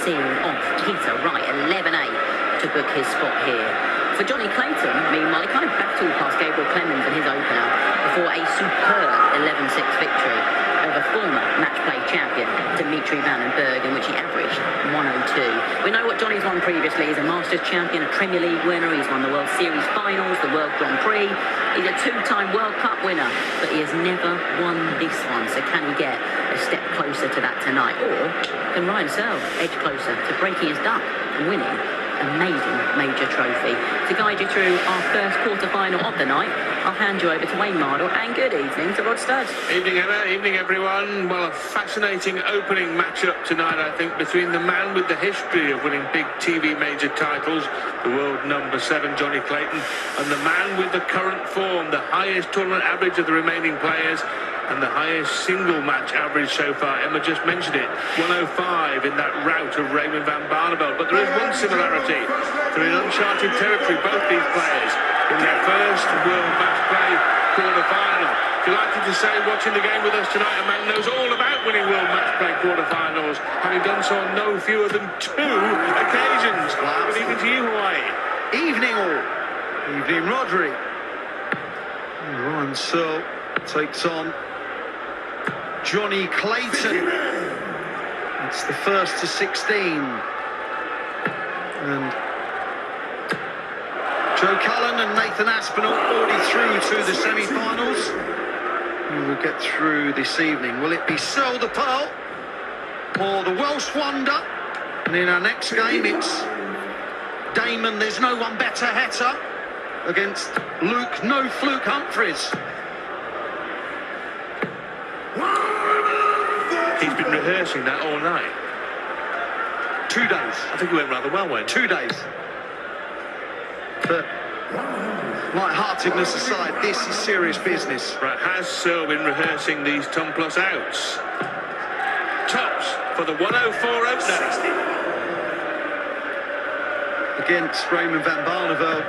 seeing off Peter Wright, 11-8, to book his spot here. For Jonny Clayton, meanwhile, he kind of battled past Gabriel Clemens in his opener before a superb 11-6 victory over former match-play champion Dimitri Van den Berg, in which he averaged 102. We know what Jonny's won previously. He's a Masters champion, a Premier League winner. He's won the World Series finals, the World Grand Prix. He's a two-time World Cup winner, but he has never won this one. So can he get a step closer to that tonight? Or can Ryan Searle edge closer to breaking his duck and winning a maiden major trophy? To guide you through our first quarter-final of the night, I'll hand you over to Wayne Mardle, and good evening to Rod Studd. Evening, Emma. Evening, everyone. Well, a fascinating opening match-up tonight, I think, between the man with the history of winning big TV major titles, the world number 7, Jonny Clayton, and the man with the current form, the highest tournament average of the remaining players, and the highest single match average so far. Emma just mentioned it, 105 in that rout of Raymond van Barneveld. But there is one similarity. They're in uncharted territory, both these players, in their first World Matchplay quarter-final. Delighted to say, watching the game with us tonight, a man knows all about winning World Matchplay quarter-finals, having done so on no fewer than 2 occasions. Good evening to you, Hawaii. Evening all. Evening, Rodri. Ryan Searle takes on Jonny Clayton. It's the first to 16. And Joe Cullen and Nathan Aspinall already through to the semi-finals. We will get through this evening. Will it be Searle the Pearl or the Welsh Wonder? And in our next game, it's Damon, there's no one better, Heta, against Luke No Fluke Humphreys. He's been rehearsing that all night. 2 days. I think it went rather well, Wayne. 2 days. But light-heartedness aside, this is serious business. Right, has Searle been rehearsing these ton plus outs? Tops for the 104 opener. Against Raymond van Barneveld,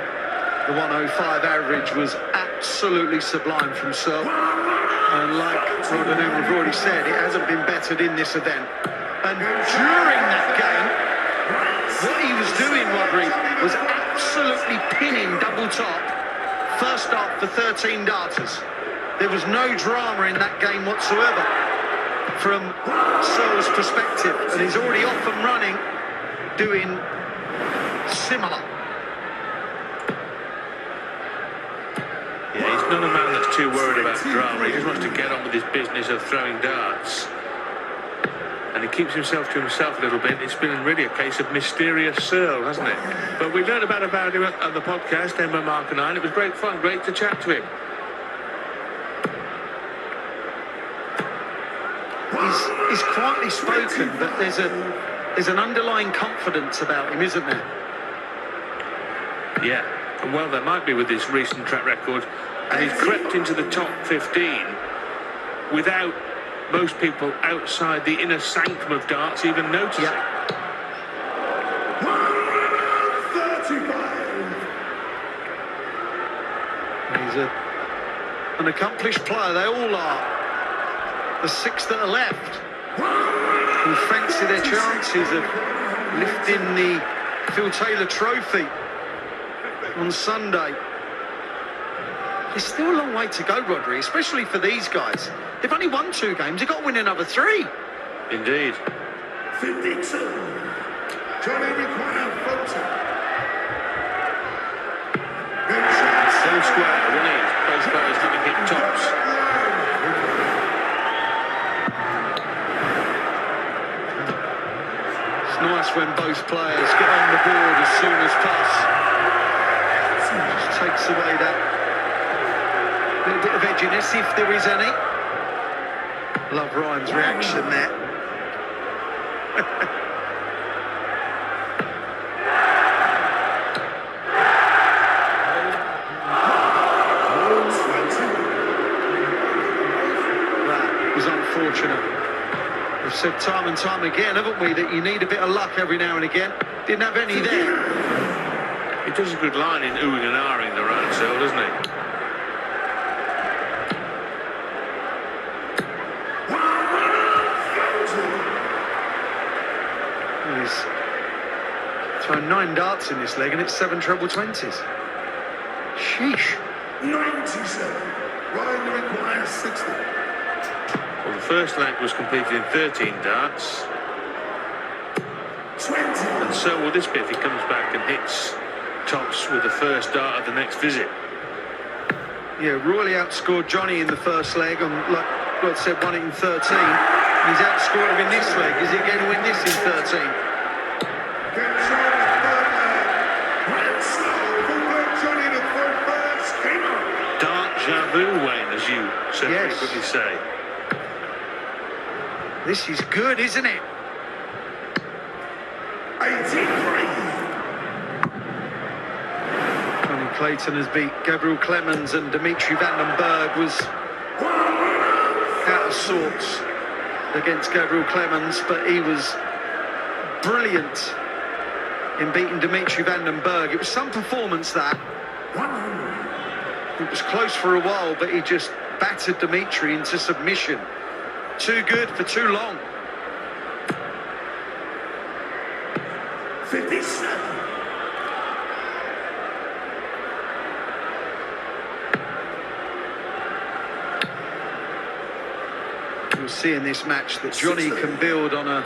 the 105 average was absolutely sublime from Searle. And like Rod and Emma have already said, it hasn't been bettered in this event. And during that game, what he was doing, Rodri, was absolutely pinning double top, first up for 13 darters. There was no drama in that game whatsoever from Searle's perspective, and he's already off and running, doing similar. Yeah, he's not a man that's too worried about drama. He just wants to get on with his business of throwing darts. And he keeps himself to himself a little bit. It's been really a case of mysterious Searle, hasn't it? But we learned about him on the podcast, Emma, Mark and I, and it was great fun, great to chat to him. He's quietly spoken, but there's an underlying confidence about him, isn't there? Yeah, and well, there might be with this recent track record. And he's crept into the top 15 without most people outside the inner sanctum of darts even noticing. Yeah. He's an accomplished player, they all are. The 6 that are left who fancy their chances of lifting the Phil Taylor Trophy on Sunday. There's still a long way to go, Rodri, especially for these guys. They've only won 2 games, they've got to win another 3. Indeed. 52. Jonny required photo. So square, winning. Both players having hit tops. It's nice when both players get on the board as soon as possible. Just takes away that little bit of edginess, if there is any. Love Ryan's reaction there. That was unfortunate. We've said time and time again, haven't we, that you need a bit of luck every now and again. Didn't have any there. He does a good line in oohing and ahhing the Ryan Searle, doesn't he? He's thrown 9 darts in this leg and it's 7 treble 20s. Sheesh. 97. Ryan requires 60. Well, the first leg was completed in 13 darts. 20. And so will this be if he comes back and hits tops with the first dart of the next visit. Yeah, royally outscored Jonny in the first leg and, like God said, won it in 13. He's outscored him in this leg. Is he going to win this in 13? Dart vu, Wayne, as you so frequently say. This is good, isn't it? 83. Jonny Clayton has beat Gabriel Clemens, and Dimitri van den Berg was out of sorts against Gabriel Clemens, but he was brilliant in beating Dimitri van den Berg. It was some performance, that. 100. It was close for a while, but he just battered Dimitri into submission. Too good for too long. 57. You'll see in this match that Jonny can build on a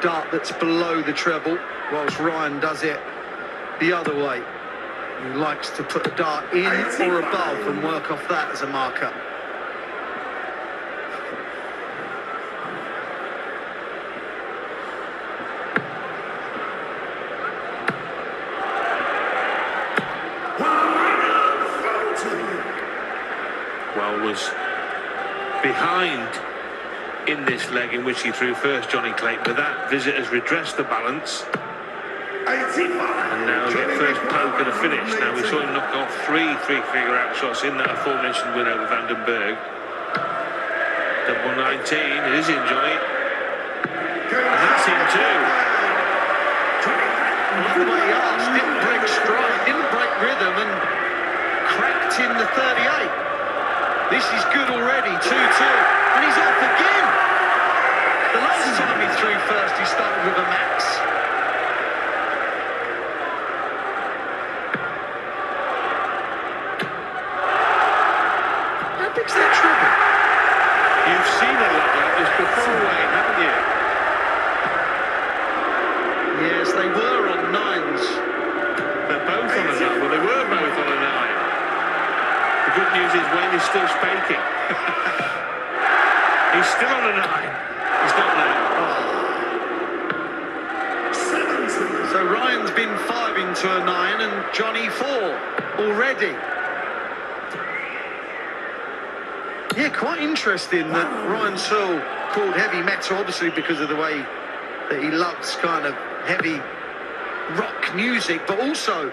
dart that's below the treble, whilst Ryan does it the other way. He likes to put a dart in or above and work off that as a marker. Well, was behind in this leg in which he threw first, Jonny Clayton, but that visit has redressed the balance. 85. And now get first poke at a finish. Now we saw him knock off 3 three-figure out shots in that aforementioned win over Van den Berg. Double 19, it is in, Jonny. And that's in too. By the way he asked, didn't break stride, didn't break rhythm, and cracked in the 38. This is good already, 2-2, and he's off again. The last time he threw first, he started with a max. How big's that treble? You've seen a lot like this before, Wayne, haven't you? Yes, they were on 9s. They're both on a 9. Well, they were both on a 9. The good news is Wayne is still spanking. He's still on a 9. He's not now. Oh. So Ryan's been 5 into a 9 and Jonny 4 already. Yeah, quite interesting that Ryan Searle called heavy metal, obviously because of the way that he loves kind of heavy rock music, but also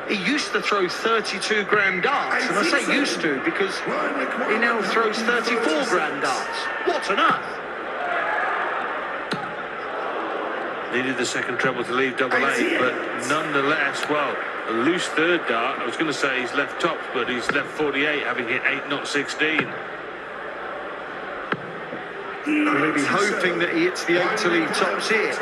he used to throw 32 grand darts, and I say used to because he now throws 34 grand darts. What on earth? Needed the second treble to leave double 8, but nonetheless, well, a loose third dart. I was going to say he's left tops, but he's left 48, having hit 8, not 16. We'll be hoping that he hits the 8 to leave tops here.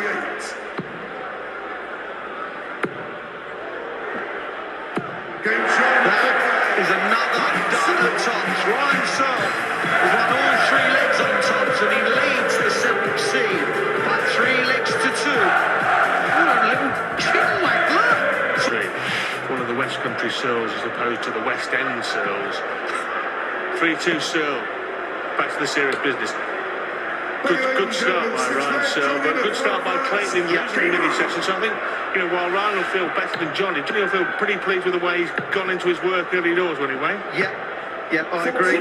That is another dart at tops. Ryan Searle has won all 3 legs on tops, and he leads the 7th seed by 3 legs to 2. What a little chin like that. One of the West Country Searles as opposed to the West End Searles. 3-2 Searle. Back to the serious business. Good start by Ryan Searle, but good start by Clayton in the mini section. So I think, you know, while Ryan will feel better than Jonny, Jonny will feel pretty pleased with the way he's gone into his work early doors, won't he, Wayne? Yeah, I agree.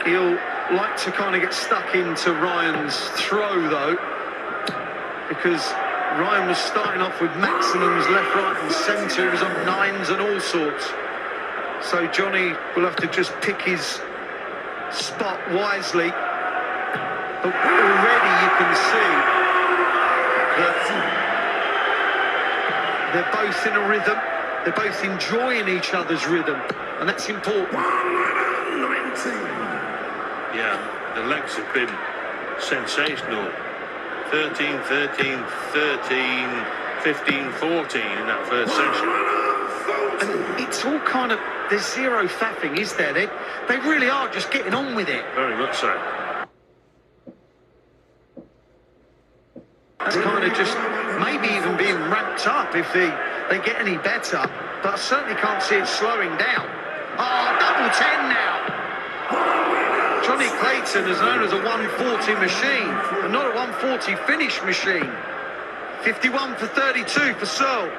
He'll like to kind of get stuck into Ryan's throw, though, because Ryan was starting off with maximums left, right and centre. He was on 9s and all sorts. So Jonny will have to just pick his spot wisely. But already you can see that they're both in a rhythm. They're both enjoying each other's rhythm, and that's important. 119. Yeah, the legs have been sensational 13, 13, 13, 15, 14 in that first session. And it's all kind of, there's zero faffing, is there? They really are just getting on with it. Very much so. That's kind of just maybe even being ramped up if they get any better, but I certainly can't see it slowing down. Oh, double 10 now. Jonny Clayton is known as a 140 machine and not a 140 finish machine. 51 for 32 for Searle.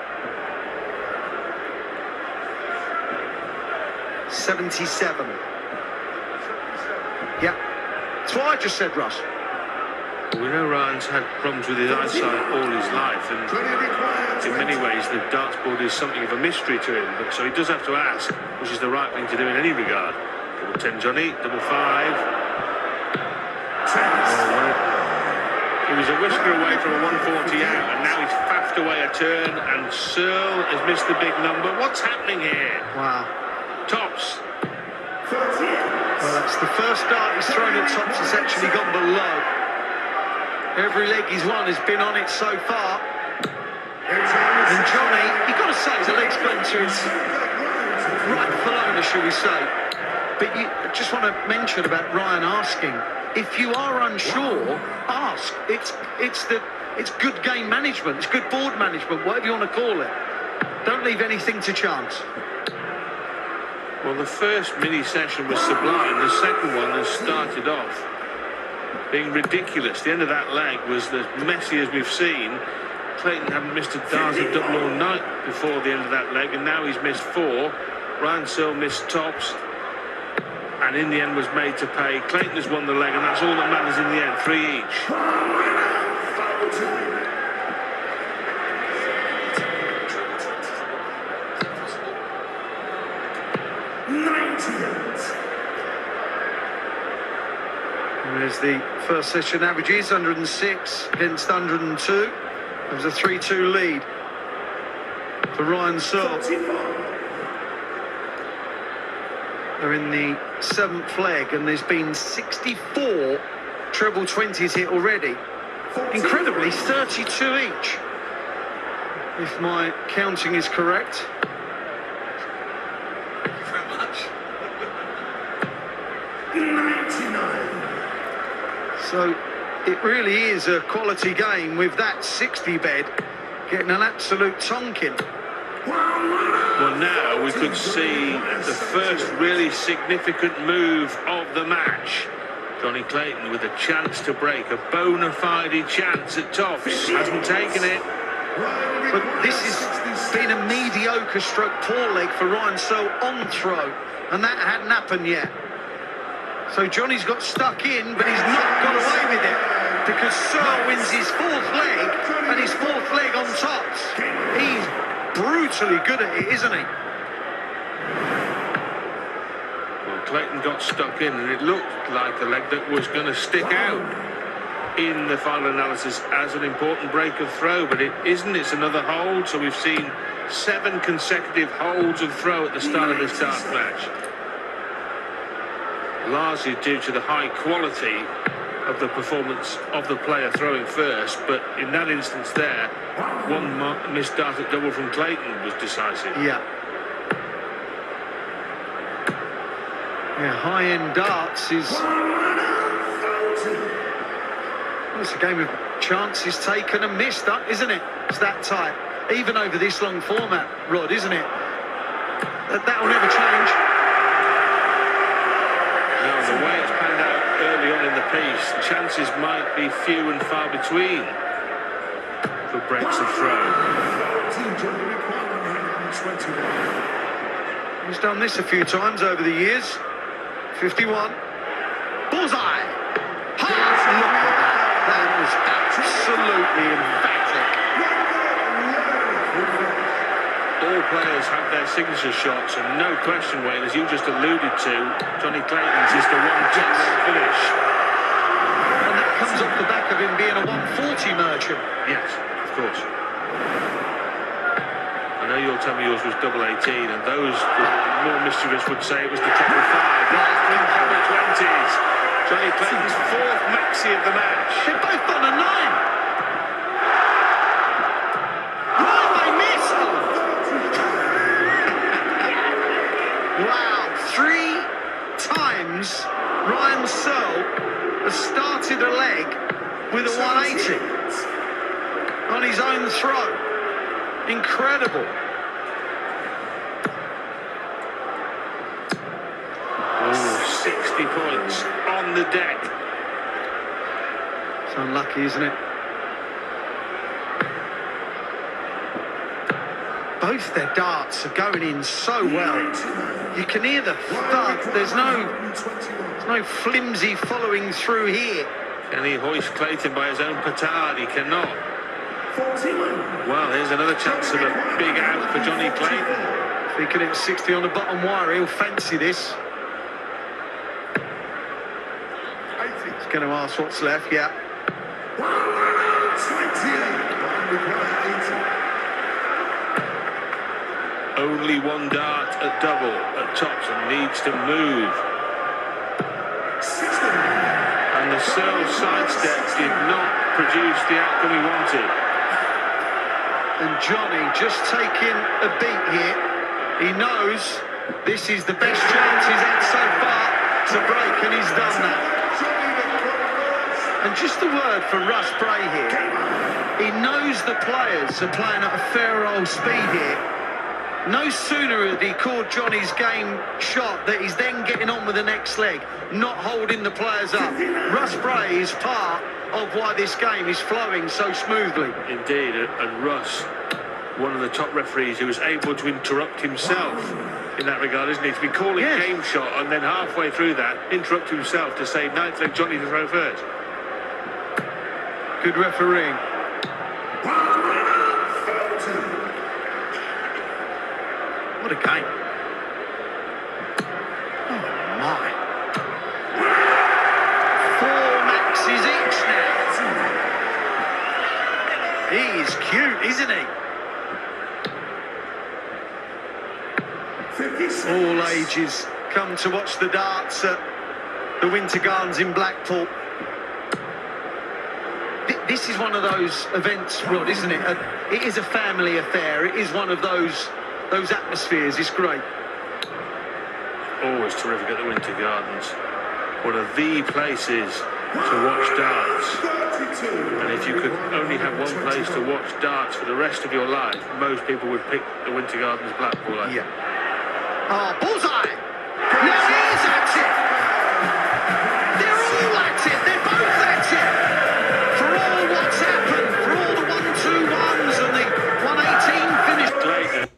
77. Yeah, that's what I just said, Russ. We know Ryan's had problems with his eyesight all his life, and in many ways the darts board is something of a mystery to him, but so he does have to ask, which is the right thing to do in any regard. Double 10 Jonny, double 5. He was a whisker away from a 140 out, and now he's faffed away a turn, and Searle has missed the big number. What's happening here? Wow. Tops. Well, that's the first dart he's thrown at tops that's actually gone below. Every leg he's won has been on it so far. And Jonny, you've got to say, his leg's gone to its rightful owner, shall we say. But I just want to mention about Ryan asking, if you are unsure, ask. It's good game management, it's good board management, whatever you want to call it. Don't leave anything to chance. Well, the first mini session was sublime. The second one has started off being ridiculous. The end of that leg was as messy as we've seen. Clayton hadn't missed a dart of double all night before the end of that leg, and now he's missed 4. Ryan Searle missed tops, and in the end was made to pay. Clayton has won the leg, and that's all that matters in the end. 3 each. 98. There's the first session averages, 106 against 102. There was a 3-2 lead for Ryan Searle. 45. They're in the 7th leg, and there's been 64 treble 20s hit already. Incredibly, 32 each, if my counting is correct. Thank you very much. 99. So it really is a quality game with that 60 bed getting an absolute tonking. Well, now we could see the first really significant move of the match. Jonny Clayton with a chance to break, a bona fide chance at tops. Hasn't taken it. But this has been a mediocre stroke poor leg for Ryan Searle on throw, and that hadn't happened yet. So Jonny's got stuck in, but he's not got away with it, because Searle wins his 4th leg, and his 4th leg on tops. He's brutally good at it, isn't he? Well, Clayton got stuck in, and it looked like a leg that was going to stick out in the final analysis as an important break of throw, but it isn't. It's another hold, so we've seen 7 consecutive holds of throw at the start of this dart match. Largely due to the high quality of the performance of the player throwing first, but in that instance there, one missed dart at double from Clayton was decisive. Yeah, high-end darts is... Well, it's a game of chances taken and missed, isn't it? It's that tight. Even over this long format, Rod, isn't it? That will never change. No, the way it's panned out early on in the piece, chances might be few and far between for breaks of throw. He's done this a few times over the years. 51. Bullseye! Ha! Look at that. That was absolutely emphatic. All players have their signature shots, and no question, Wayne, as you just alluded to, Jonny Clayton's is the one top finish. And that comes off the back of him being a 140 merchant. Yes, of course. I know you'll tell me yours was double 18, and those more mischievous would say it was the treble 5. Last in double 20s. Jonny Clayton's 4th maxi of the match. They've both done a 9. That's it. On his own throw. Incredible. Oh, 60 points on the deck. It's unlucky, isn't it? Both their darts are going in so well. You can hear the thud. There's no flimsy following through here. Can he hoist Clayton by his own petard? He cannot. 41. Well, here's another chance of a big out for Jonny Clayton. If he can hit 60 on the bottom wire, he'll fancy this. 80. He's going to ask what's left, yeah. 28. Only one dart at double at tops and needs to move. 69. And the Searle sidestep did not produce the outcome he wanted. And Jonny just taking a beat here. He knows this is the best chance he's had so far to break, and he's done that. And just a word for Russ Bray here. He knows the players are playing at a fair old speed here. No sooner had he called Jonny's game shot that he's then getting on with the next leg, not holding the players up. Russ Bray is part of why this game is flowing so smoothly. Indeed, and Russ, one of the top referees who was able to interrupt himself in that regard, isn't he? To be calling game shot and then halfway through that, interrupt himself to say ninth leg Jonny to throw first. Good refereeing. What a game. Oh, my. 4 maxes each now. He is cute, isn't he? 56. All ages come to watch the darts at the Winter Gardens in Blackpool. This is one of those events, Rod, isn't it? It is a family affair. It is one of those atmospheres. It's great. Always terrific at the Winter Gardens. One of the places to watch darts. 32. And if you could only have one place to watch darts for the rest of your life, most people would pick the Winter Gardens Blackpool. I think. Yeah. Oh, bullseye! There he is at it! They're all at it! They're both at it! For all what's happened, for all the 1-2-1s and the 118 finish. Clayton.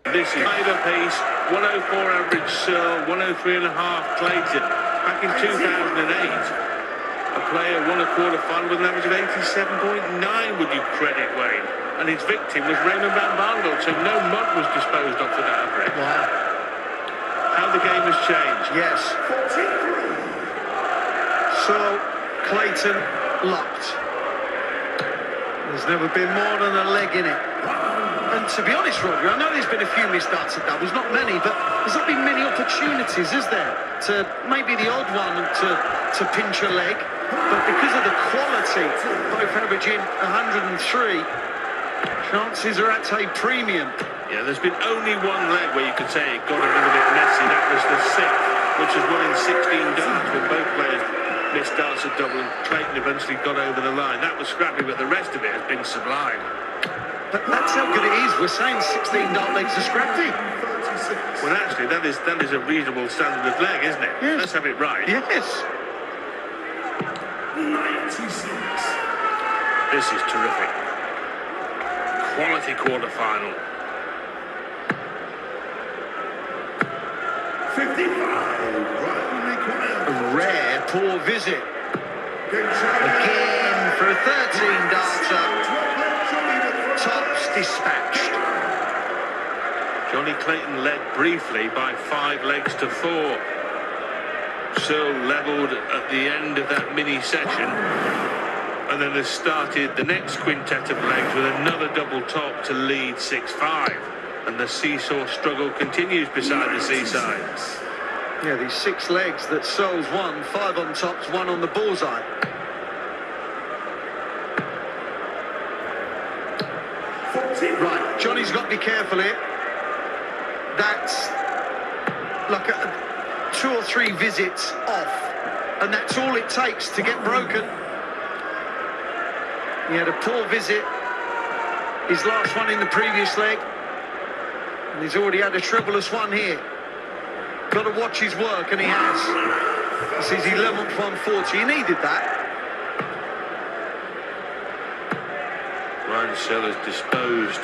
This is made a piece, 104 average Searle, 103.5 Clayton. Back in 2008, a player won a quarter-final with an average of 87.9, would you credit, Wayne? And his victim was Raymond van Barneveld, so no mud was disposed of for that average. Wow. How the game has changed. Yes. 43. So, Clayton locked. There's never been more than a leg in it. And to be honest, Roger, I know there's been a few missed darts at doubles, not many, but there's not been many opportunities, is there? To maybe the odd one to pinch a leg, but because of the quality, both averaging 103, chances are at a premium. Yeah, there's been only one leg where you could say it got a little bit messy. That was the 6th, which was one in 16 darts, when both players missed darts at double, and Clayton eventually got over the line. That was scrappy, but the rest of it has been sublime. But that's how good it is. We're saying 16 dart legs are scrappy. 36. Well, actually, that is a reasonable standard of leg, isn't it? Yes. Let's have it right. Yes. 96. This is terrific. Quality quarter-final. 55. Right required. A rare poor visit. Game time. Again for a 13 darter. Tops dispatched. Jonny Clayton led briefly by 5 legs to 4. Searle levelled at the end of that mini session, and then has started the next quintet of legs with another double top to lead 6-5. And the seesaw struggle continues beside the seaside. Yeah, these 6 legs that Searle's won, 5 on tops, 1 on the bullseye. Right, Jonny's got to be careful here. That's like 2 or 3 visits off and that's all it takes to get broken. He had a poor visit, his last one in the previous leg, and he's already had a troublous one here. Got to watch his work, and he has. This is 11th 140. He needed that. Ryan Searle has disposed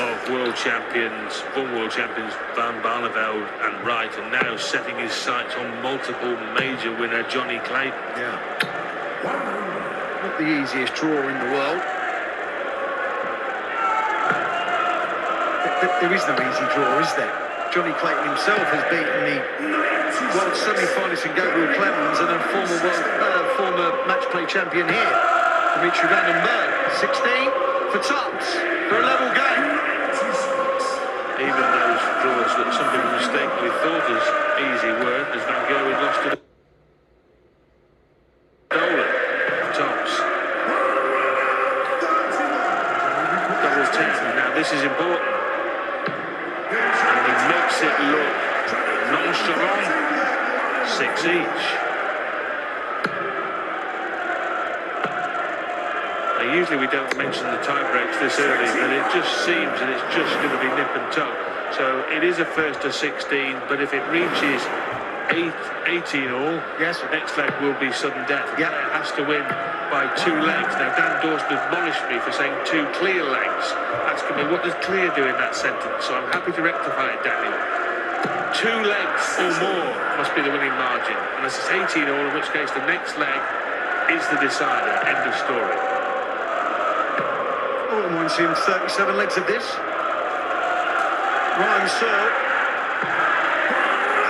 of world champions, former world champions Van Barneveld and Wright, and now setting his sights on multiple major winner Jonny Clayton. Yeah. Not the easiest draw in the world. There is no easy draw, is there? Jonny Clayton himself has beaten the world semi-finalist in Gabriel Clemens and a former match-play champion here, Dimitri Vandenberg. 16 for tops for a level game. Even those draws that some people mistakenly thought as easy weren't, as Van Gerwen lost to Dolan for tops. Double 10. Now this is important. And he makes it look nonchalant. 6 each. Now, usually we don't mention the tie breaks this early, but it just seems that it's just going to be nip and tuck. So it is a first to 16, but if it reaches 18 all, yes, the next leg will be sudden death. Yeah. It has to win by 2 legs. Now Dan Dawson admonished me for saying 2 clear legs, asking me what does clear do in that sentence, so I'm happy to rectify it, Daniel. 2 legs or more must be the winning margin, unless it's 18 all, in which case the next leg is the decider. End of story. I wouldn't mind seeing 37 legs of this. Ryan Searle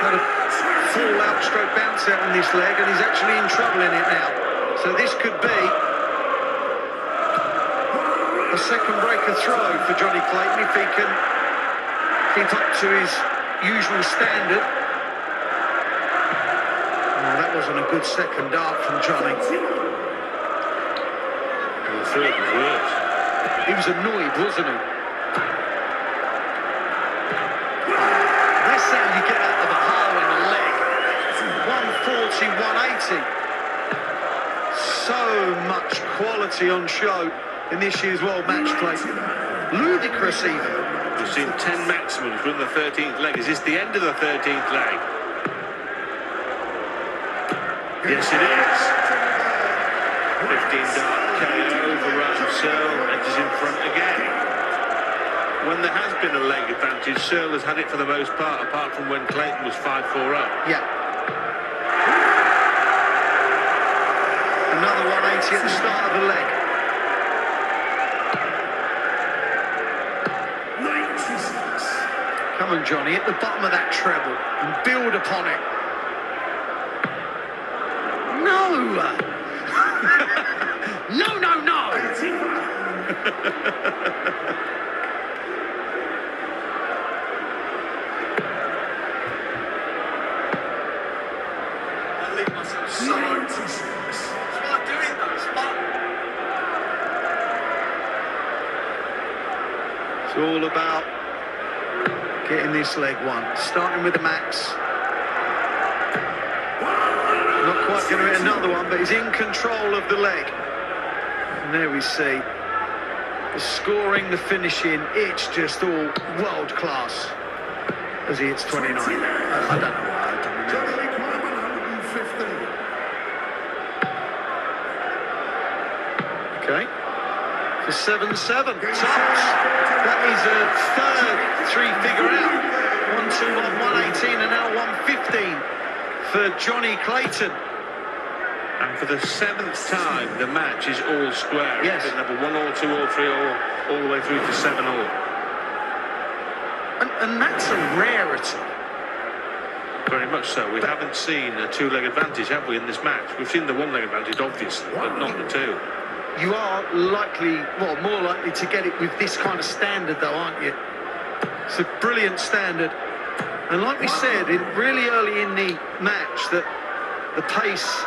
had a full out stroke bounce out on this leg, and he's actually in trouble in it now. So this could be a second breaker throw for Jonny Clayton if he can keep up to his usual standard. Oh, that wasn't a good second dart from Jonny. And the third was worse. He was annoyed, wasn't he? That's how you get out of a hole in a leg. 140, 180. So much quality on show in this year's World Matchplay. Ludicrous even. We've seen 10 maximums win the 13th leg. Is this the end of the 13th leg? Yes, it is. 15 dart KO for Ryan Searle, edges in front again. When there has been a leg advantage, Searle has had it for the most part, apart from when Clayton was 5-4 up. Yeah. Another 180 at the start of the leg. 96. Come on, Jonny, at the bottom of that treble and build upon it. No! No, no, no! I leave myself so... 96. Start doing those, It's all about getting this leg won. Starting with the max. Not quite going to hit another one, but he's in control of the leg. And there we see the scoring, the finishing. It's just all world class as he hits 29. I don't know why. I don't remember. Jonny Clayton 150. Okay. For 7-7. Tops. That is a third 3-figure out. 1-2 on 118 and now 115 for Jonny Clayton. And for the 7th time, the match is all square. Yes. It's been level 1 all, 2 all, 3 all the way through to 7 all. And that's a rarity. Very much so. We haven't seen a 2-leg advantage, have we, in this match? We've seen the 1-leg advantage, obviously, but not the 2. You are likely, well, more likely to get it with this kind of standard, though, aren't you? It's a brilliant standard. And like we said, really early in the match, that the pace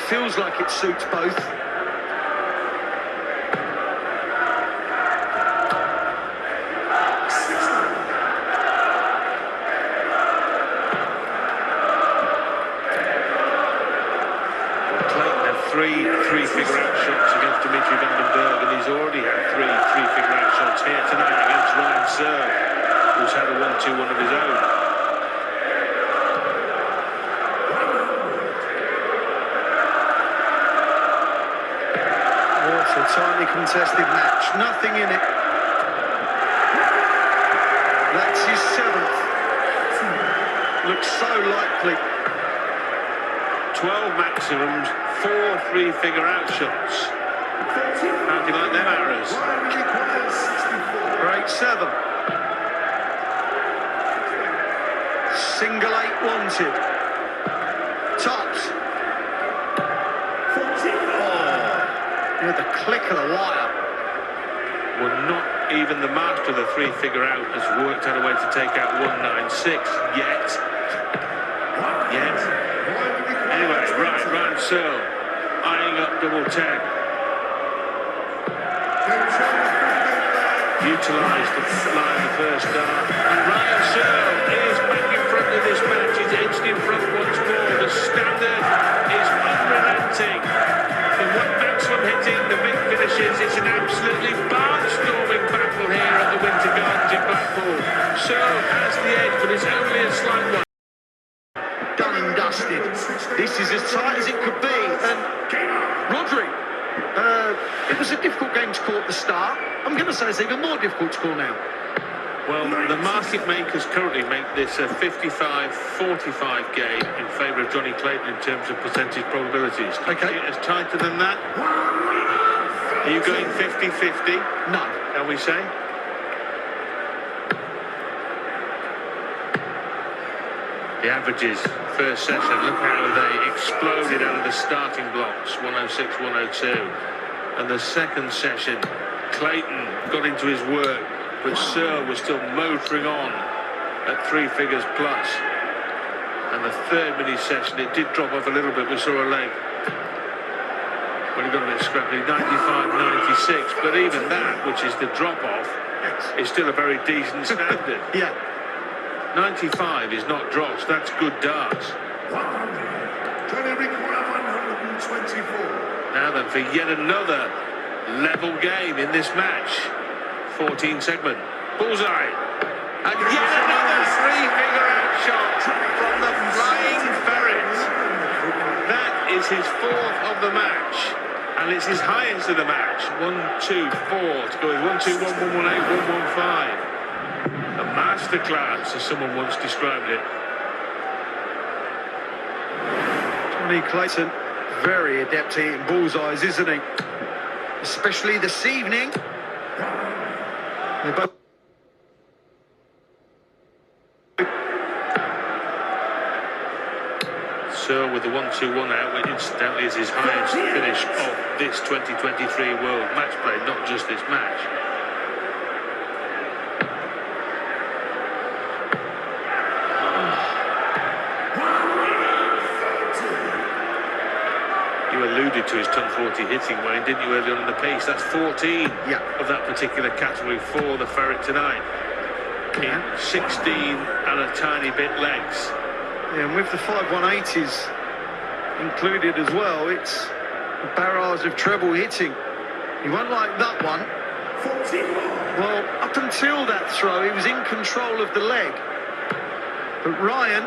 feels like it suits both. three-figure out shots against Dimitri van den Berg, and he's already had three-figure out shots here tonight against Ryan Searle, who's had a 1-2-1 of his own. What a tightly contested match, nothing in it. That's his 7th. Looks so likely. 12 maximums, 4 three-figure out shots. How do you like them arrows? Great 7. Single 8 wanted. Tops. Oh, with the click of the wire. Well, not even the master of the three-figure out has worked out a way to take out 196 yet. Anyway, right, Ryan Searle eyeing up double 10. Utilised the line the first dart. And Ryan Searle is back in front of this match. He's edged in front once more. The standard is unrelenting. The one maximum hitting, the big finishes. It's an absolutely barnstorming battle here at the Winter Gardens in Blackpool. Searle has the edge, but it's only a slight one. Done and dusted. This is as tight as it could be. And Rodri, it was a difficult game to call at the start. I'm going to say it's even more difficult to call now. Well, the market makers currently make this a 55-45 game in favour of Jonny Clayton in terms of percentage probabilities. Okay. As tighter than that? Are you going 50-50? No. Can we say? The averages, first session, look how they exploded out of the starting blocks, 106, 102. And the second session, Clayton got into his work, but Searle was still motoring on at 3 figures plus. And the third mini session, it did drop off a little bit. We saw a leg when he got a bit scrappy, 95-96. But even that, which is the drop off, is still a very decent standard. Yeah. 95 is not drops, that's good darts. 100. 124. Now then, for yet another level game in this match. 14 segment. Bullseye. And yet another three-figure out shot from the flying Ferret. That is his 4th of the match. And it's his highest of the match. 1-2-4 to go with 1-2-1, 1-1-8, 1-1-5. A masterclass, as someone once described it. Jonny Clayton, very adept at hitting bullseyes, isn't he? Especially this evening. They both. Searle with the 1-2-1 out, which incidentally is his highest finish of this 2023 World Matchplay, not just this match. You alluded to his ton 40 hitting, Wayne, didn't you, early on in the piece? That's 14 of that particular category for the Ferret tonight. In 16 and a tiny bit legs. Yeah, and with the 5-180s included as well, it's a barrage of treble hitting. You won't like that one. 41. Well, up until that throw, he was in control of the leg. But Ryan,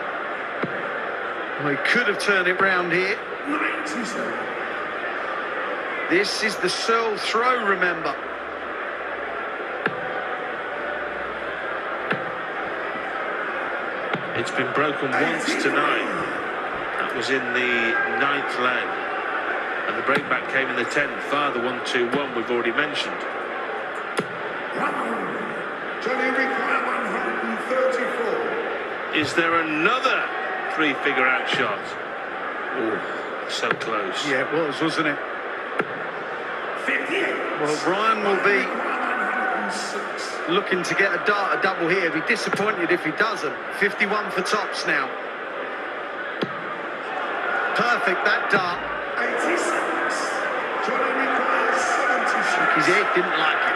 well, he could have turned it round here. 97. This is the Searle throw, remember. It's been broken once tonight. That was in the 9th leg. And the breakback came in the 10th. Father 1-2-1 we've already mentioned. 100. Jonny require 134. Is there another three-figure out shot? Oh, so close. Yeah, it was, wasn't it? 58. Well, Ryan will be 106. looking to get a double here. Be disappointed if he doesn't. 51 for tops now. Perfect, that dart. 86. Jonny requires 76. His head didn't like it.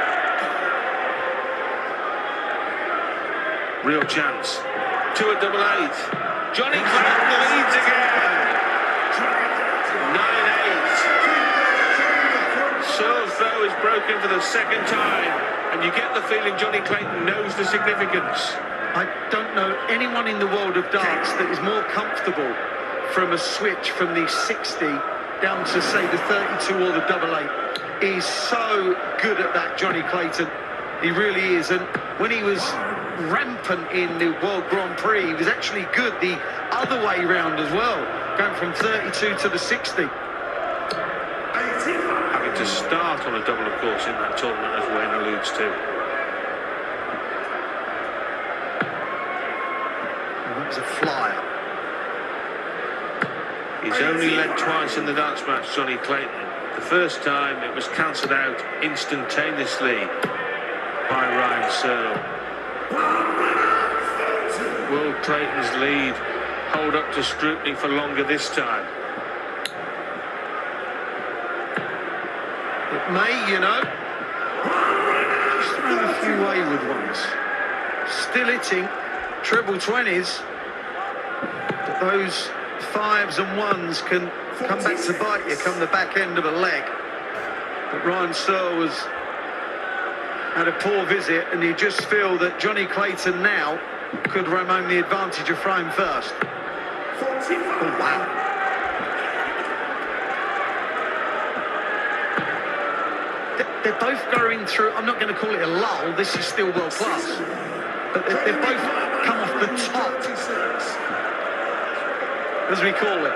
Real chance. 2 at double 8. Jonny Clayton leads again. 9-8. broken for the second time, and you get the feeling Jonny Clayton knows the significance. I don't know anyone in the world of darts that is more comfortable from a switch from the 60 down to, say, the 32 or the double eight. He's so good at that, Jonny Clayton. He really is. And when he was rampant in the World Grand Prix, he was actually good the other way round as well, going from 32 to the 60. Having to start on a double, of course, in that tournament, as Wayne alludes to. That was a flyer. He's only led twice in the darts match, Jonny Clayton. The first time it was cancelled out instantaneously by Ryan Searle. Will Clayton's lead hold up to scrutiny for longer this time? It may, you know. Just thrown a few wayward ones. Still hitting treble 20s. But those 5s and 1s can come back to bite you, come the back end of a leg. But Ryan Searle had a poor visit, and you just feel that Jonny Clayton now could remain the advantage of throwing first. Oh, wow. They're both going through, I'm not going to call it a lull, this is still world class. But they've both come off the top, as we call it.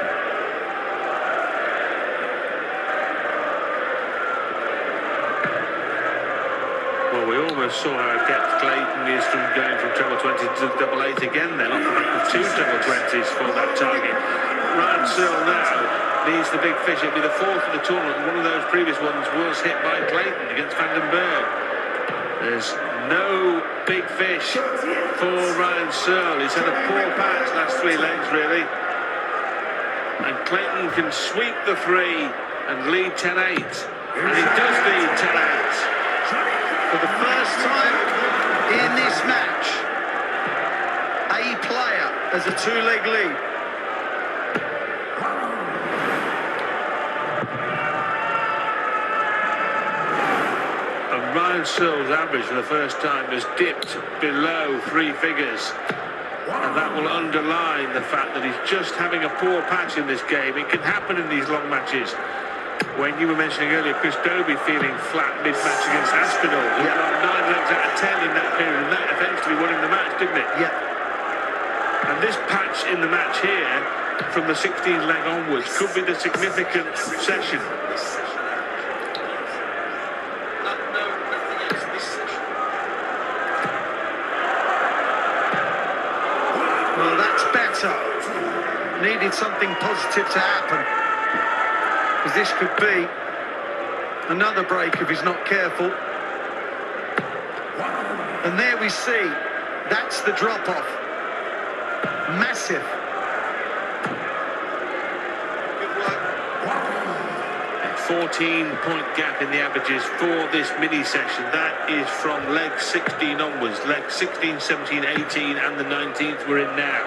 Well, we almost saw how adept Clayton is from going from treble 20 to double 8 again then, off the back of 2 treble 20s for that target. Ryan Searle now needs the big fish. It'll be the 4th of the tournament, and one of those previous ones was hit by Clayton against Vandenberg. There's no big fish for Ryan Searle. He's had a poor patch last 3 legs, really. And Clayton can sweep the 3 and lead 10-8. And he does lead 10-8. For the first time in this match, a player has a 2-leg lead. And Ryan Searle's average for the first time has dipped below 3 figures. And that will underline the fact that he's just having a poor patch in this game. It can happen in these long matches. When you were mentioning earlier, Chris Dobie feeling flat mid-match against Aspinall, who got 9 legs out of 10 in that period, and that eventually won him the match, didn't it? Yeah. And this patch in the match here, from the 16th leg onwards, could be the significant session. Well, that's better. Needed something positive to happen, because this could be another break if he's not careful. And there we see, that's the drop-off. Massive. Good work. 14-point gap in the averages for this mini-session. That is from leg 16 onwards. Leg 16, 17, 18 and the 19th we're in now.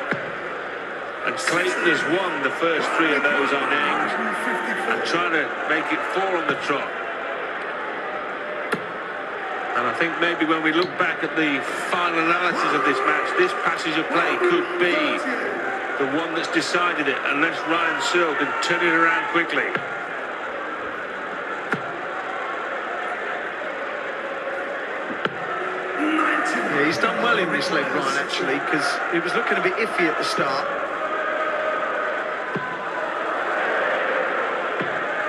And Clayton has won the first 3 of those unnamed and trying to make it 4 on the trot. And I think maybe when we look back at the final analysis of this match, this passage of play could be the one that's decided it, unless Ryan Searle can turn it around quickly. Yeah, he's done well in this leg, Ryan, actually, because he was looking a bit iffy at the start.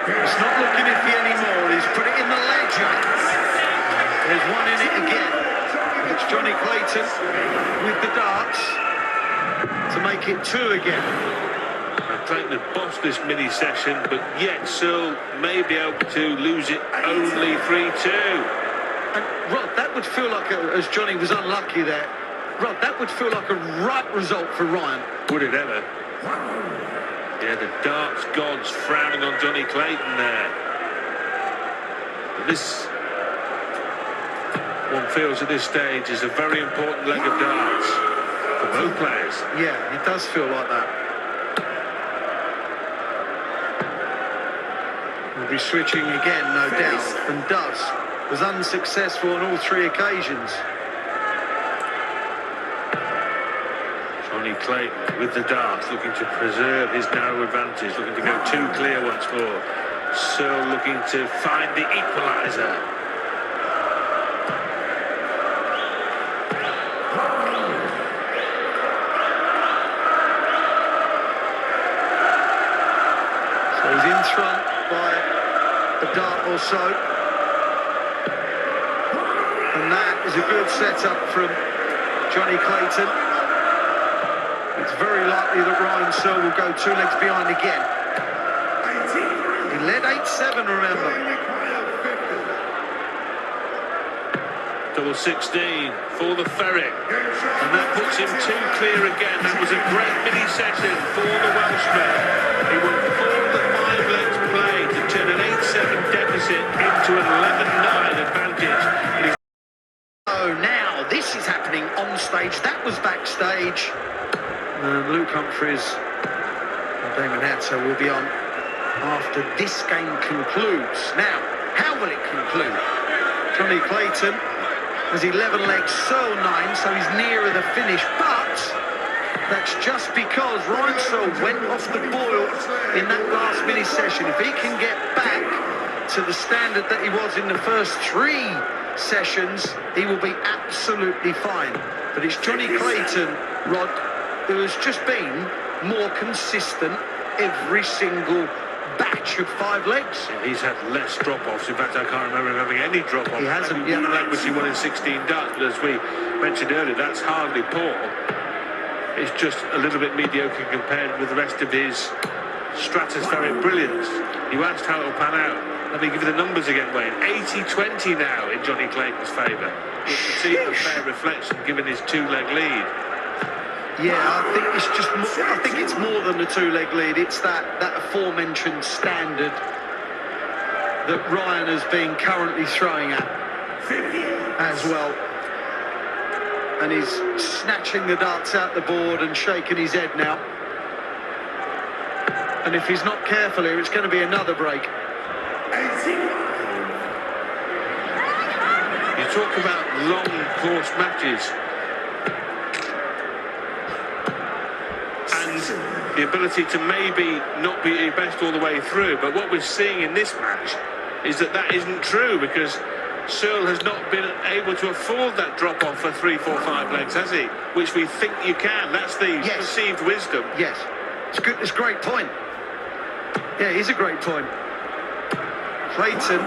It's not looking iffy anymore. He's put it in the ledger. There's one in it again. It's Jonny Clayton with the darts to make it 2 again. And Clayton had bossed this mini session, but yet Searle may be able to lose it only 3-2. And Rod, that would feel like, as Jonny was unlucky there, Rod, that would feel like a right result for Ryan. Would it ever? Yeah, the darts gods frowning on Jonny Clayton there. But this, one feels at this stage, is a very important leg of darts for both players. Yeah, it does feel like that. We'll be switching again, no doubt, and does. was unsuccessful on all 3 occasions. Jonny Clayton with the darts, looking to preserve his narrow advantage, looking to go too clear once more. Searle looking to find the equaliser. So he's in front by a dart or so. And that is a good setup from Jonny Clayton. It's very likely that Ryan Searle will go 2 legs behind again. He led 8-7, remember. Double 16 for the Ferret. And that puts him too clear again. That was a great mini-session for the Welshman. He won 4 of the 5 legs played to turn an 8-7 deficit into an 11-9 advantage. Oh, now this is happening on stage. That was backstage. And Luke Humphries and Damon Hatto will be on after this game concludes. Now, how will it conclude? Jonny Clayton has 11 legs, Searle 9, so he's nearer the finish. But that's just because Ryan Searle went off the boil in that last mini session. If he can get back to the standard that he was in the first 3 sessions, he will be absolutely fine. But it's Jonny Clayton, Rod, who has just been more consistent every single batch of 5 legs. He's had less drop-offs. In fact, I can't remember him having any drop-offs. He hasn't, yeah. One leg which he won in 16 darts, but as we mentioned earlier, that's hardly poor. It's just a little bit mediocre compared with the rest of his stratospheric brilliance. You asked how it'll pan out. Let me give you the numbers again, Wayne. 80-20 now in Jonny Clayton's favour. It's a fair reflection given his 2-leg lead. Yeah, I think it's just more, I think it's more than the 2-leg lead. It's that aforementioned standard that Ryan has been currently throwing at as well. And he's snatching the darts out the board and shaking his head now. And if he's not careful here, it's going to be another break. You talk about long course matches and the ability to maybe not be at your best all the way through, but what we're seeing in this match is that isn't true, because Searle has not been able to afford that drop-off for 3, 4, 5 legs, has he? Which we think you can. That's the perceived wisdom. Yes, it's good. It's a great point. Yeah, it's a great point. Clayton.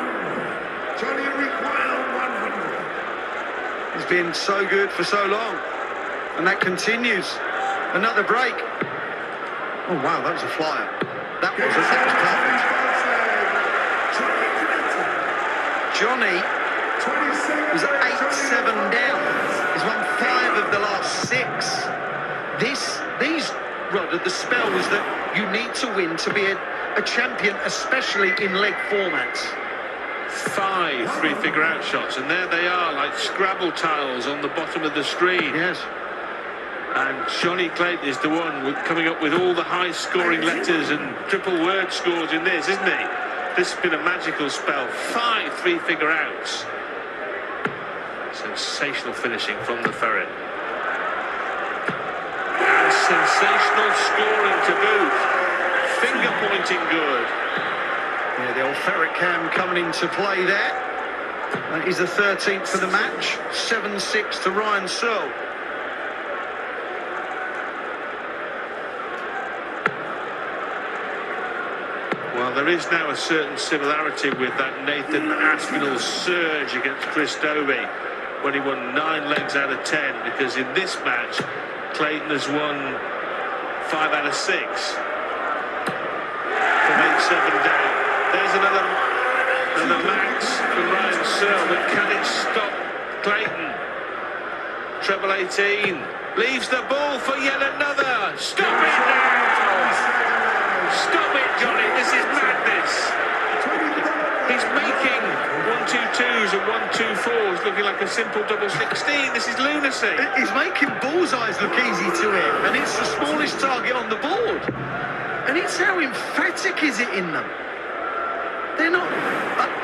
Jonny require 100. He's been so good for so long, and that continues. Another break. Oh wow, that was a flyer. That was perfect. Jonny was 8-7 down. He's won 5 of the last 6. These Rod, are the spells that you need to win to be a champion, especially in leg formats. 5 3-figure out shots, and there they are, like Scrabble tiles on the bottom of the screen. Yes. And Jonny Clayton is the one coming up with all the high-scoring letters and triple word scores in this, isn't he? This has been a magical spell. 5 3-figure outs. Sensational finishing from the Ferret. And sensational scoring to boot. Finger pointing good. Yeah, the old Ferret cam coming into play there. That is the 13th of the match. 7-6 to Ryan Searle. Well, there is now a certain similarity with that Nathan Aspinall surge against Chris Dobey when he won 9 legs out of 10, because in this match Clayton has won 5 out of 6 from 8-7 down. There's another max from Ryan Searle, but can it stop Clayton? Treble 18 leaves the ball for yet another. Stop it now! Stop it, Jonny. This is madness. He's making 1-2-2s and 1-2-4s looking like a simple double 16. This is lunacy. He's making bullseyes look easy to him, and it's the smallest target on the board. And it's how emphatic is it in them. They're not.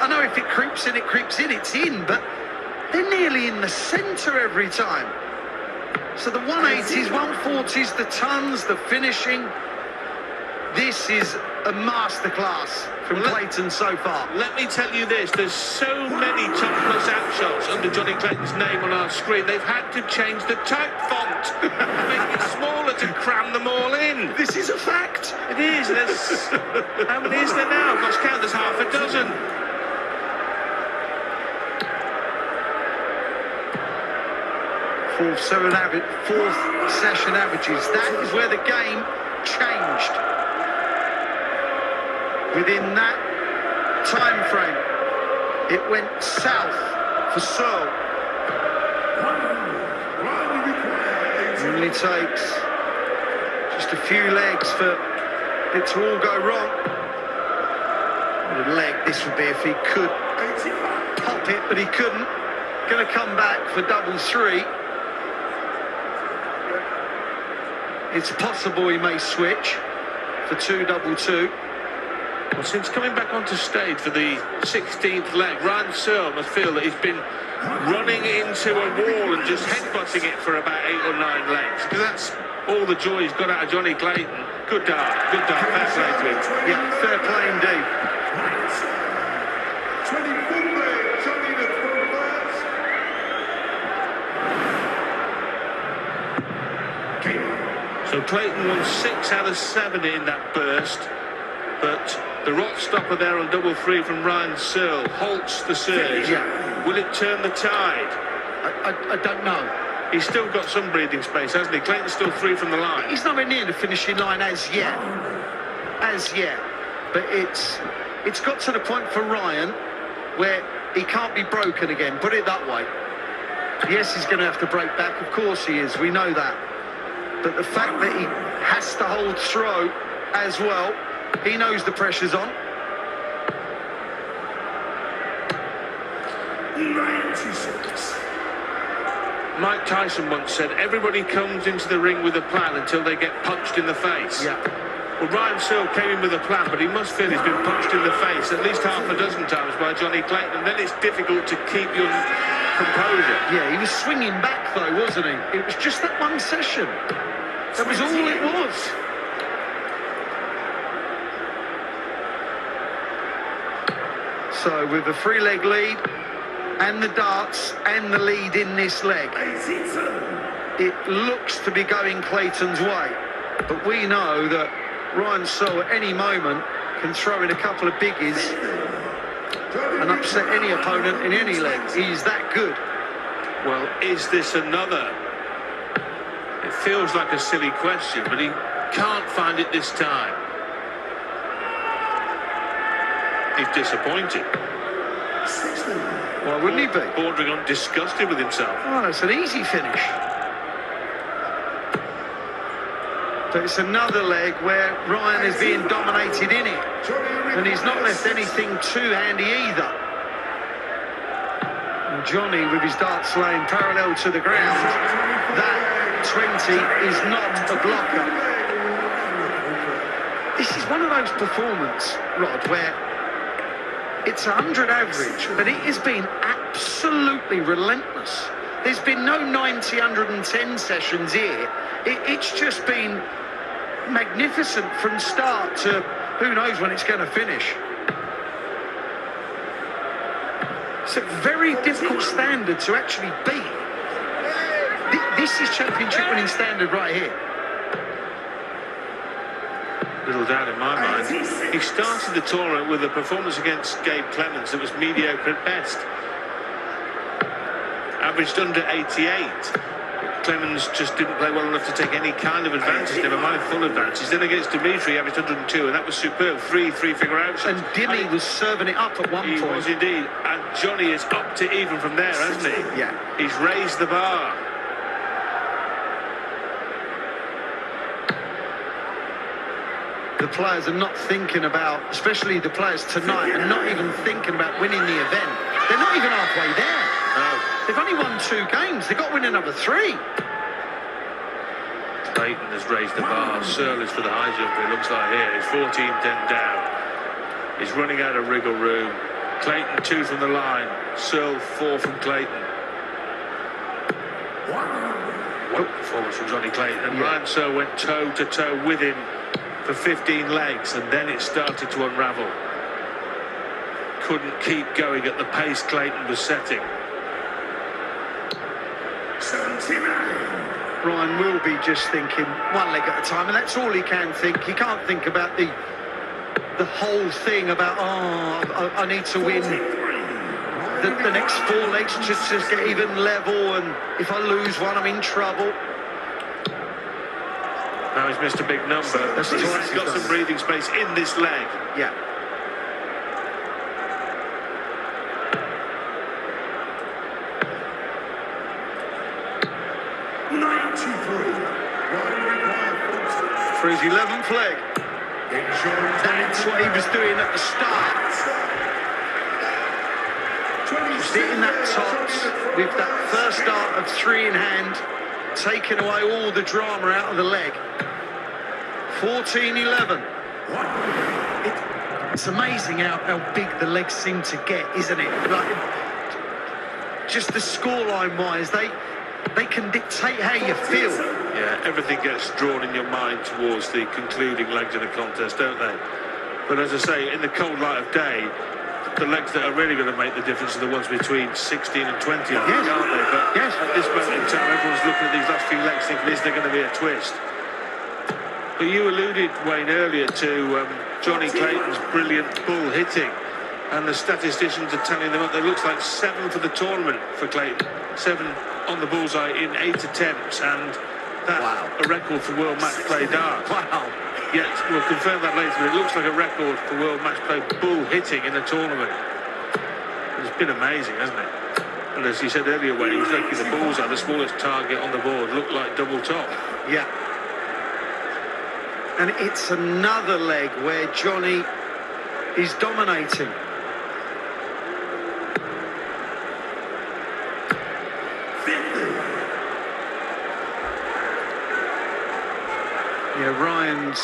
I know if it creeps in, it's in, but they're nearly in the centre every time. So the 180s, 140s, the tons, the finishing. This is a masterclass from Clayton so far. Let me tell you this, there's so many top plus out shots under Jonny Clayton's name on our screen, they've had to change the type font to make it smaller to cram them all in. This is a fact. It is. How many is there now? I've lost count, there's half a dozen. Fourth session averages. That is where the game changed. Within that time frame, it went south for Searle. It only takes just a few legs for it to all go wrong. What a leg this would be if he could pop it, but he couldn't. Going to come back for double three. It's possible he may switch for 2-2-2. Well, since coming back onto stage for the 16th leg, Ryan Searle must feel that he's been running into a wall and just headbutting it for about 8 or 9 legs. Because that's all the joy he's got out of Jonny Clayton. Good dart, fair play to him. Yeah, fair play indeed. 24 leg, Jonny the first. So Clayton won 6 out of 7 in that burst, but the rot stopper there on double three from Ryan Searle halts the surge. Yeah. Will it turn the tide? I don't know. He's still got some breathing space, hasn't he? Clayton's still 3 from the line. He's nowhere near the finishing line as yet. But it's got to the point for Ryan where he can't be broken again, put it that way. Yes, he's going to have to break back, of course he is, we know that. But the fact that he has to hold throw as well, he knows the pressure's on. 96. Mike Tyson once said, everybody comes into the ring with a plan until they get punched in the face. Yeah. Well, Ryan Searle came in with a plan, but he must feel he's been punched in the face at least half a dozen times by Jonny Clayton, and then it's difficult to keep your composure. Yeah, he was swinging back though, wasn't he? It was just that one session. That was all it was. So with the 3-leg lead and the darts and the lead in this leg, it looks to be going Clayton's way. But we know that Ryan Searle at any moment can throw in a couple of biggies and upset any opponent in any leg. He's that good. Well, is this another? It feels like a silly question, but he can't find it this time. He's disappointed. Why wouldn't he be? Bordering on disgusted with himself. Oh, it's an easy finish. But it's another leg where Ryan is being dominated in it. And he's not left anything too handy either. And Jonny, with his darts laying parallel to the ground, that 20 is not a blocker. This is one of those performances, Rod, where it's 100 average, but it has been absolutely relentless. There's been no 90, 110 sessions here. It's just been magnificent from start to who knows when it's going to finish. It's a very difficult standard to actually beat. This is championship winning standard right here. Little doubt in my mind. He started the tournament with a performance against Gabe Clemens that was mediocre at best. Averaged under 88. Clemens just didn't play well enough to take any kind of advantage, never mind full advantage. Then against Dimitri, he averaged 102, and that was superb. Three-figure out shots. And Dimmy was serving it up at one point. He was indeed. And Jonny is up to even from there, hasn't he? Yeah. He's raised the bar. The players are not thinking about, especially the players tonight, are not even thinking about winning the event. They're not even halfway there. No. They've only won 2 games. They've got to win another 3. Clayton has raised the bar. Searle is for the high jumper, it looks like here. He's 14-10 down. He's running out of wriggle room. Clayton 2 from the line, Searle 4 from Clayton. What a performance from Jonny Clayton. And Ryan Searle went toe to toe with him for 15 legs, and then it started to unravel. Couldn't keep going at the pace Clayton was setting. 79. Ryan will be just thinking one leg at a time, and that's all he can think. He can't think about the whole thing about, I need to win the next 4 legs just to get even level, and if I lose one, I'm in trouble. Now he's missed a big number. That's He's twice got he's some done. breathing space in this leg. Yeah. For his 11th leg. That's what he was doing at the start. Just hitting that tops with that first start of 3 in hand, taking away all the drama out of the leg. 14-11. It's amazing how big the legs seem to get, isn't it? Like, just the scoreline wise, they can dictate how you feel. Yeah, everything gets drawn in your mind towards the concluding legs in a contest, don't they? But as I say, in the cold light of day, the legs that are really going to make the difference are the ones between 16 and 20, I think, aren't they? But at this moment in time, everyone's looking at these last few legs thinking, is there going to be a twist? But you alluded, Wayne, earlier to Jonny Clayton's brilliant bull hitting, and the statisticians are telling them up there looks like 7 for the tournament for Clayton. 7 on the bullseye in 8 attempts, and that's a record for World Matchplay darts. Wow. Yet, we'll confirm that later, but it looks like a record for World Matchplay bull hitting in a tournament. It's been amazing, hasn't it? And as you said earlier, Wayne, he was looking at the bullseye, the smallest target on the board, looked like double top. Yeah. And it's another leg where Jonny is dominating. Yeah, Ryan's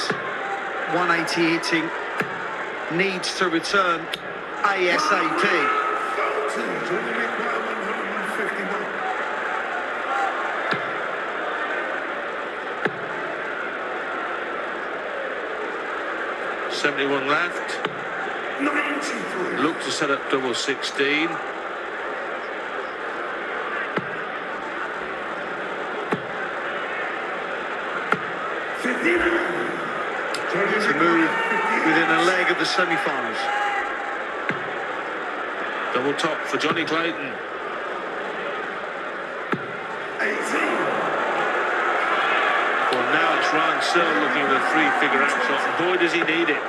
180 hitting needs to return ASAP. 71 left. 93. Look to set up double 16. To move within a leg of the semi-finals. Double top for Jonny Clayton. 18. Well, now it's Ryan Searle looking at a 3-figure outshot. Boy, does he need it.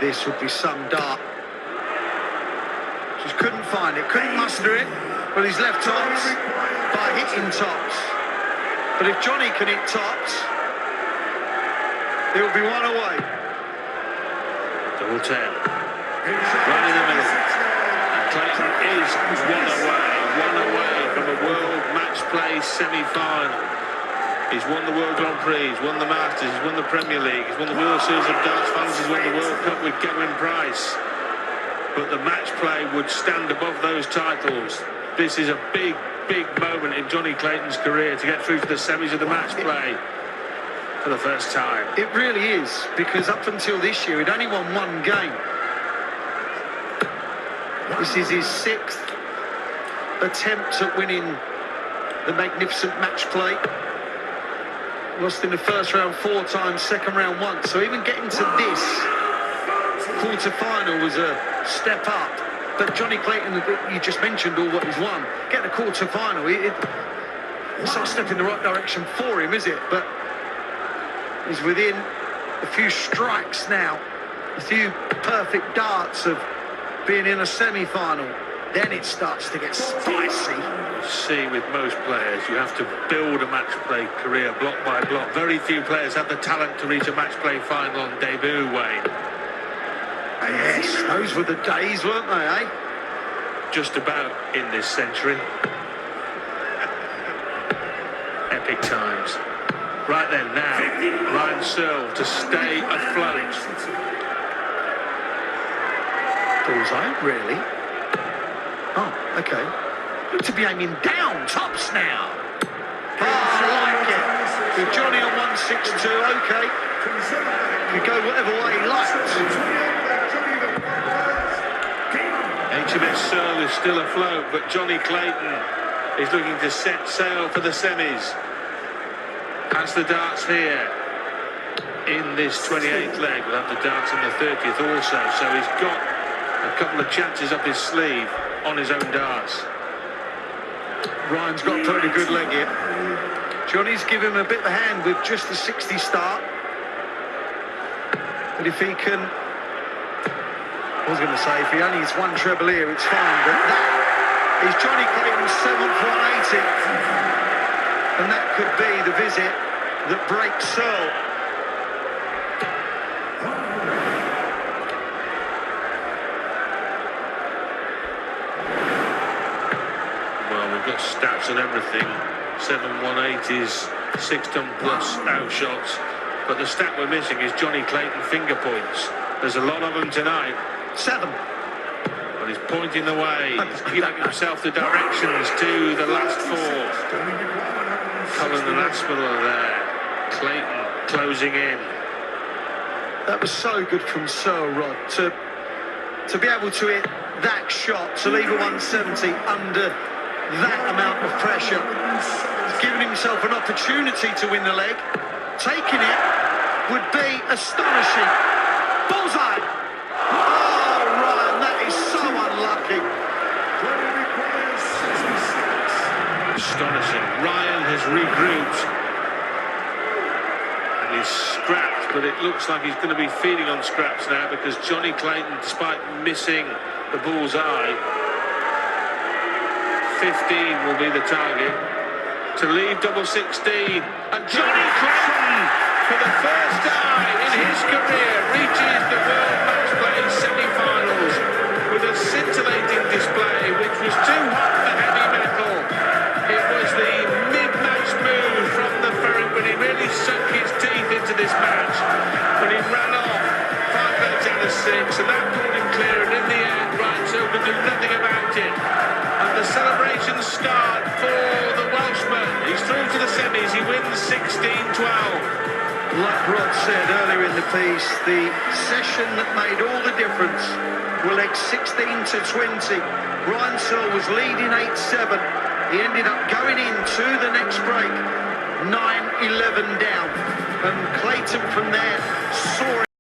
This would be some dart. Just couldn't find it, couldn't muster it with his left tops by hitting tops. But if Jonny can hit tops, he'll be one away. Double 10. Right in the middle. And Clayton is one away from a World Matchplay semi-final. He's won the World Grand Prix, he's won the Masters, he's won the Premier League, he's won the World Series of Darts Finals, he's won the World Cup with Gavin Price. But the Matchplay would stand above those titles. This is a big moment in Jonny Clayton's career to get through to the semis of the Matchplay for the first time. It really is, because up until this year, he'd only won 1 game. This is his 6th attempt at winning the magnificent Matchplay. Lost in the first round 4 times, second round once. So even getting to this quarter-final was a step up. But Jonny Clayton, you just mentioned all what he's won. Get the quarter-final, it's not a step in the right direction for him, is it? But he's within a few strikes now, a few perfect darts of being in a semi-final. Then it starts to get spicy. See, with most players, you have to build a match-play career block by block. Very few players have the talent to reach a match-play final on debut, Wayne. Yes, those were the days, weren't they, eh? Just about in this century. Epic times. Right then, now, Ryan Searle to stay afloat. Bullseye, really? Oh, okay. Look to be aiming down, tops now. Oh, I like it. With Jonny on 162, okay. Could go whatever way he liked. HMS Searle is still afloat, but Jonny Clayton is looking to set sail for the semis. Has the darts here in this 28th leg. We'll have the darts in the 30th also, so he's got a couple of chances up his sleeve on his own darts. Ryan's got a pretty good leg here. Jonny's given him a bit of a hand with just the 60 start. But if he can... I was going to say, if he only has one treble here, it's fine. But that is Jonny Clayton's 7th 180. And that could be the visit that breaks Searle. Well, we've got stats on everything. 7 180s, 6-ton plus out shots. But the stat we're missing is Jonny Clayton finger points. There's a lot of them tonight. 7. But he's pointing the way. He's giving himself the directions to the last 4. Cullen and Aspinall are there. Clayton closing in. That was so good from Searle, Rod, to be able to hit that shot, to leave a 170 under that amount of pressure. He's given himself an opportunity to win the leg. Taking it would be astonishing. Bullseye! Oh, Ryan, that is so unlucky. Astonishing. Ryan has regrouped. And he's scrapped, but it looks like he's going to be feeding on scraps now because Jonny Clayton, despite missing the bullseye, 15 will be the target to leave double 16. And Jonny Clayton, for the first time in his career, reaches the World Matchplay semi-finals with a scintillating display which was too hot for heavy metal. It was the mid-match move from the Ferret when he really sunk his teeth into this match. When he ran off 5 legs out of 6, and that pulled him clear, and in the end, Ryan Searle could do nothing about it. And the celebrations start for the Welshman. He's through to the semis. He wins 16-12. Like Rod said earlier in the piece, the session that made all the difference were legs 16 to 20. Ryan Searle was leading 8-7. He ended up going into the next break 9-11 down. And Clayton from there saw it.